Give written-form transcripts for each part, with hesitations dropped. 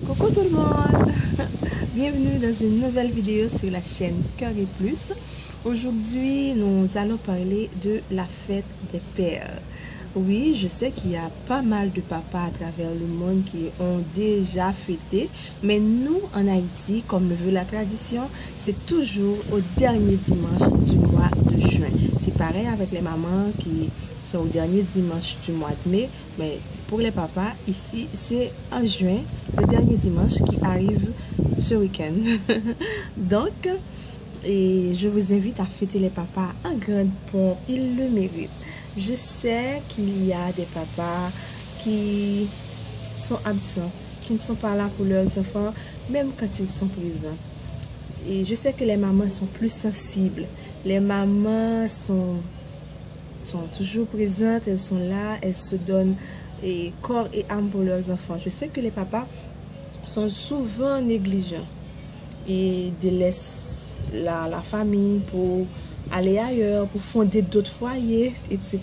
Coucou tout le monde, bienvenue dans une nouvelle vidéo sur la chaîne Cœur et Plus. Aujourd'hui, nous allons parler de la fête des pères. Oui, je sais qu'il y a pas mal de papas à travers le monde qui ont déjà fêté, mais nous, en Haïti, comme le veut la tradition, c'est toujours au dernier dimanche du mois de juin. C'est pareil avec les mamans qui sont au dernier dimanche du mois de mai, mais pour les papas, ici, c'est en juin, le dernier dimanche qui arrive ce week-end. Donc, et je vous invite à fêter les papas en grande pompe, ils le méritent. Je sais qu'il y a des papas qui sont absents, qui ne sont pas là pour leurs enfants, même quand ils sont présents. Et je sais que les mamans sont plus sensibles. Les mamans sont toujours présentes, elles sont là, elles se donnent corps et âme pour leurs enfants. Je sais que les papas sont souvent négligents et délaissent la famille pour aller ailleurs, pour fonder d'autres foyers, etc.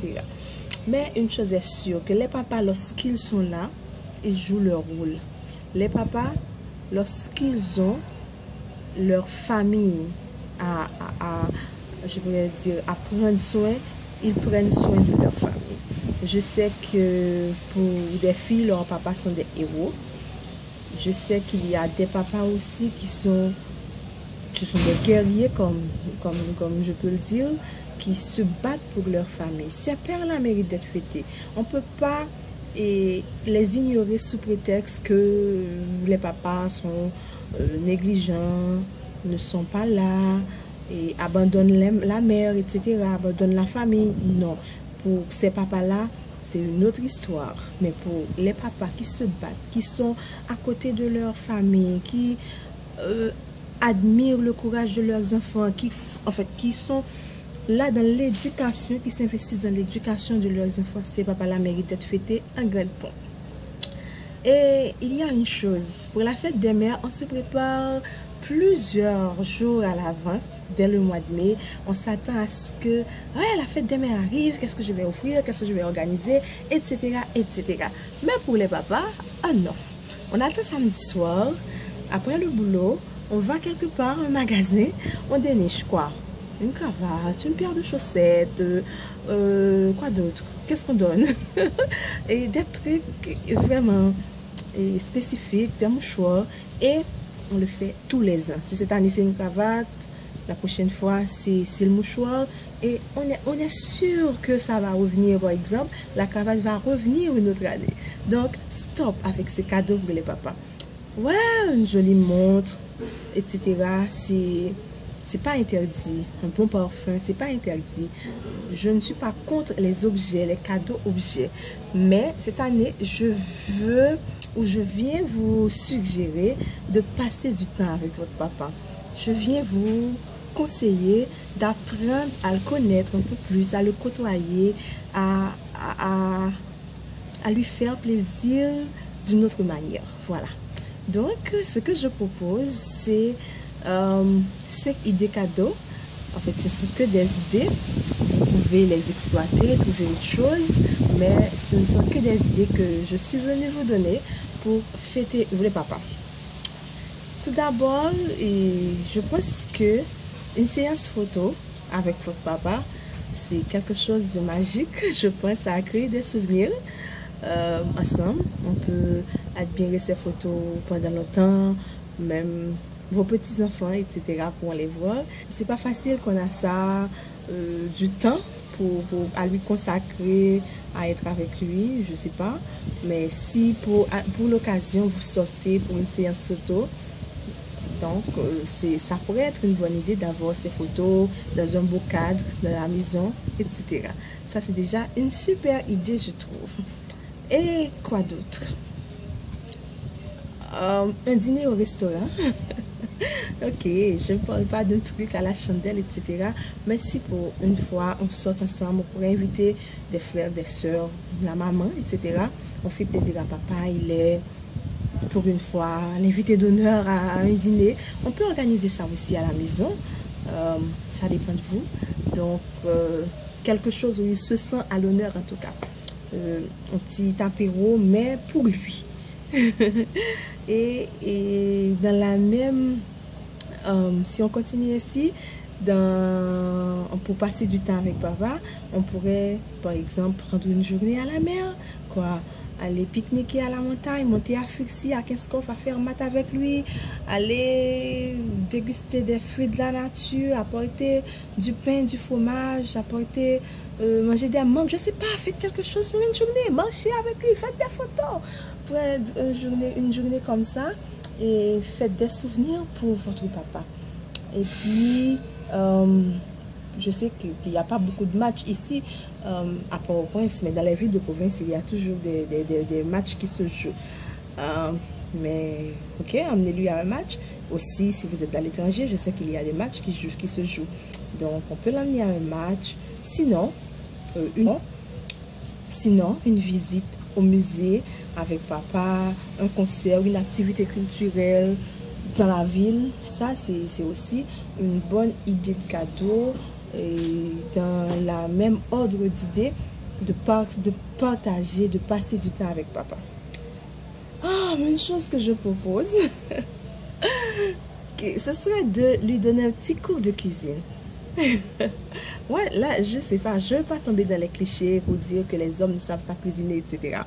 Mais une chose est sûre, que les papas, lorsqu'ils sont là, ils jouent leur rôle. Les papas, lorsqu'ils ont leur famille je pourrais dire, à prendre soin, ils prennent soin de leur famille. Je sais que pour des filles, leurs papas sont des héros. Je sais qu'il y a des papas aussi qui sont des guerriers, comme je peux le dire, qui se battent pour leur famille. Ces pères-là méritent d'être fêtés. On ne peut pas les ignorer sous prétexte que les papas sont négligents, ne sont pas là, et abandonnent la mère, etc., abandonnent la famille. Non, pour ces papas-là, c'est une autre histoire. Mais pour les papas qui se battent, qui sont à côté de leur famille, qui admirent le courage de leurs enfants, qui sont là dans l'éducation, qui s'investissent dans l'éducation de leurs enfants, ces papas-là méritent d'être fêtés en grande pompe. Et il y a une chose, pour la fête des mères, on se prépare plusieurs jours à l'avance, dès le mois de mai. On s'attend à ce que la fête des mères arrive, qu'est-ce que je vais offrir, qu'est-ce que je vais organiser, etc., etc. Mais pour les papas, non. On attend samedi soir, après le boulot, on va quelque part, un magasin, on déniche quoi? Une cravate, une paire de chaussettes, quoi d'autre? Qu'est-ce qu'on donne? Et des trucs vraiment spécifiques, des mouchoirs, et on le fait tous les ans. Si cette année c'est une cravate, la prochaine fois c'est le mouchoir, et on est sûr que ça va revenir. Par exemple, la cravate va revenir une autre année. Donc stop avec ces cadeaux pour les papas. Ouais, une jolie montre, etc. C'est pas interdit. Un bon parfum, c'est pas interdit. Je ne suis pas contre les objets, les cadeaux objets. Mais cette année, je viens vous suggérer de passer du temps avec votre papa. Je viens vous conseiller d'apprendre à le connaître un peu plus, à le côtoyer, à lui faire plaisir d'une autre manière. Voilà. Donc, ce que je propose, c'est 5 idées cadeaux. En fait, ce sont que des idées. Vous pouvez les exploiter, trouver autre chose, mais ce ne sont que des idées que je suis venue vous donner pour fêter les papas. Tout d'abord, je pense que une séance photo avec votre papa c'est quelque chose de magique. Je pense à créer des souvenirs ensemble. On peut admirer ces photos pendant longtemps, même vos petits-enfants, etc. pour les voir. C'est pas facile qu'on a ça, du temps à lui consacrer, à être avec lui, je sais pas. Mais si pour l'occasion, vous sortez pour une séance photo, donc ça pourrait être une bonne idée d'avoir ces photos dans un beau cadre, dans la maison, etc. Ça, c'est déjà une super idée, je trouve. Et quoi d'autre? Un dîner au restaurant. Ok, je ne parle pas d'un truc à la chandelle, etc. Mais si pour une fois on sort ensemble, on pourrait inviter des frères, des soeurs, la maman, etc. On fait plaisir à papa, il est pour une fois l'invité d'honneur à un dîner. On peut organiser ça aussi à la maison. Ça dépend de vous. Donc, quelque chose où il se sent à l'honneur en tout cas. Un petit apéro, mais pour lui. et dans la même... si on continue ici, pour passer du temps avec papa, on pourrait, par exemple, prendre une journée à la mer, quoi, aller pique-niquer à la montagne, monter à Fuxi, à Kinskov, à faire mat avec lui, aller déguster des fruits de la nature, apporter du pain, du fromage, apporter, manger des mangues, je sais pas, faites quelque chose pour une journée, marchez avec lui, faites des photos, prenez une journée comme ça, et faites des souvenirs pour votre papa. Et puis, je sais qu'il n'y a pas beaucoup de matchs ici à Port-au-Prince, mais dans les villes de province, il y a toujours des matchs qui se jouent. Mais, ok, emmenez-lui à un match. Aussi, si vous êtes à l'étranger, je sais qu'il y a des matchs qui se jouent. Donc, on peut l'emmener à un match. Sinon, une visite au musée avec papa, un concert, une activité culturelle dans la ville. Ça, c'est aussi une bonne idée de cadeau. Et dans la même ordre d'idée, de partager, de passer du temps avec papa. Une chose que je propose, ce serait de lui donner un petit cours de cuisine. Ouais, là, je sais pas, je ne veux pas tomber dans les clichés pour dire que les hommes ne savent pas cuisiner, etc.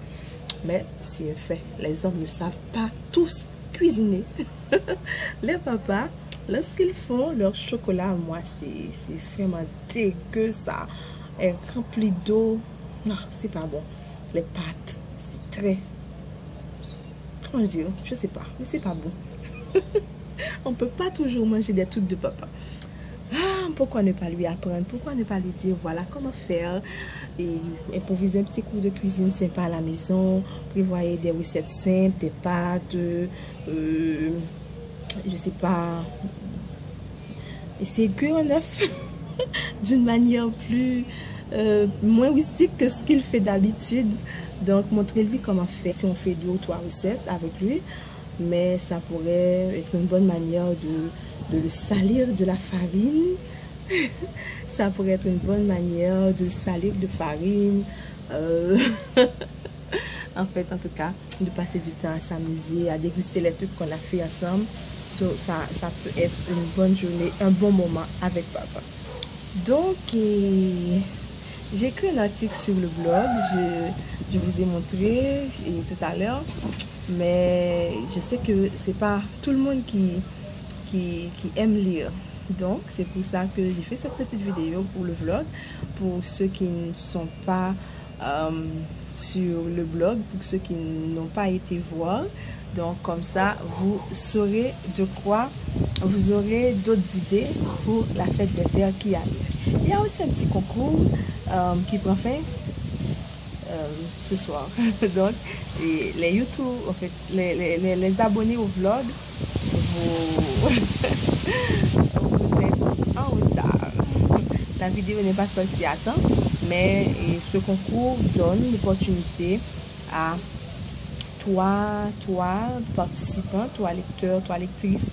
Mais c'est un fait, les hommes ne savent pas tous cuisiner. Les papas, lorsqu'ils font leur chocolat, moi, c'est vraiment dégueu, ça est rempli d'eau. Non, c'est pas bon. Les pâtes, c'est très... Comment dire? Je sais pas, mais c'est pas bon. On peut pas toujours manger des trucs de papa. Pourquoi ne pas lui apprendre? Pourquoi ne pas lui dire voilà comment faire? Et improviser un petit cours de cuisine sympa à la maison, prévoyez des recettes simples, des pâtes, je sais pas, essayer de cuire un œuf d'une manière moins rustique que ce qu'il fait d'habitude. Donc montrez-lui comment faire. Si on fait 2 ou 3 recettes avec lui, mais ça pourrait être une bonne manière de le salir de la farine. Ça pourrait être une bonne manière de le salir de farine. En fait, en tout cas, de passer du temps à s'amuser, à déguster les trucs qu'on a fait ensemble. Ça peut être une bonne journée, un bon moment avec papa. Donc, j'ai écrit un article sur le blog. Je vous ai montré tout à l'heure. Mais je sais que c'est pas tout le monde qui aime lire. Donc, c'est pour ça que j'ai fait cette petite vidéo pour le vlog. Pour ceux qui ne sont pas sur le blog, pour ceux qui n'ont pas été voir. Donc, comme ça, vous saurez de quoi, vous aurez d'autres idées pour la fête des pères qui arrive. Il y a aussi un petit concours qui prend fin ce soir. Donc, les YouTube, en fait, les abonnés au vlog, vous êtes en retard. La vidéo n'est pas sortie à temps, mais ce concours donne l'opportunité à toi, participant, toi lecteur, toi lectrice,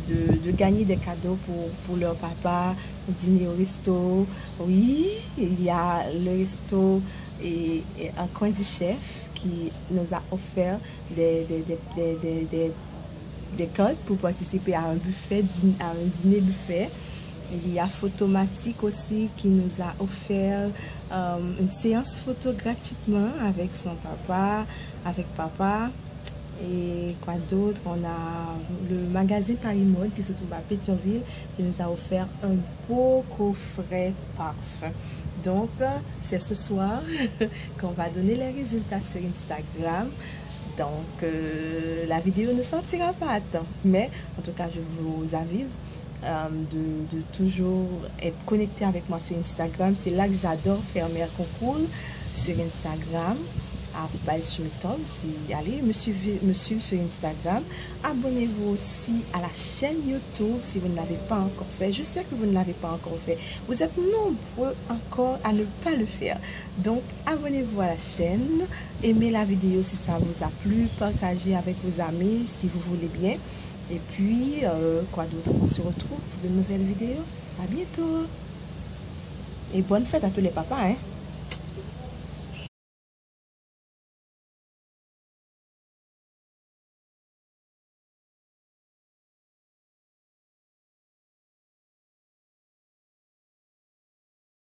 de gagner des cadeaux pour leur papa, dîner au resto. Oui, il y a le resto et un coin du chef qui nous a offert des codes pour participer à un buffet, à un dîner buffet. Il y a Photomatique aussi qui nous a offert une séance photo gratuitement avec son papa, avec papa. Et quoi d'autre? On a le magazine Paris Mode qui se trouve à Pétionville qui nous a offert un beau coffret parfum. Donc, c'est ce soir qu'on va donner les résultats sur Instagram. Donc, la vidéo ne sortira pas à temps. Mais, en tout cas, je vous avise de toujours être connecté avec moi sur Instagram. C'est là que j'adore faire mes concours sur Instagram. Allez me suivre sur Instagram. Abonnez-vous aussi à la chaîne YouTube si vous ne l'avez pas encore fait. Je sais que vous ne l'avez pas encore fait. Vous êtes nombreux encore à ne pas le faire. Donc, abonnez-vous à la chaîne. Aimez la vidéo si ça vous a plu. Partagez avec vos amis si vous voulez bien. Et puis, quoi d'autre? On se retrouve pour de nouvelles vidéos. À bientôt. Et bonne fête à tous les papas, hein.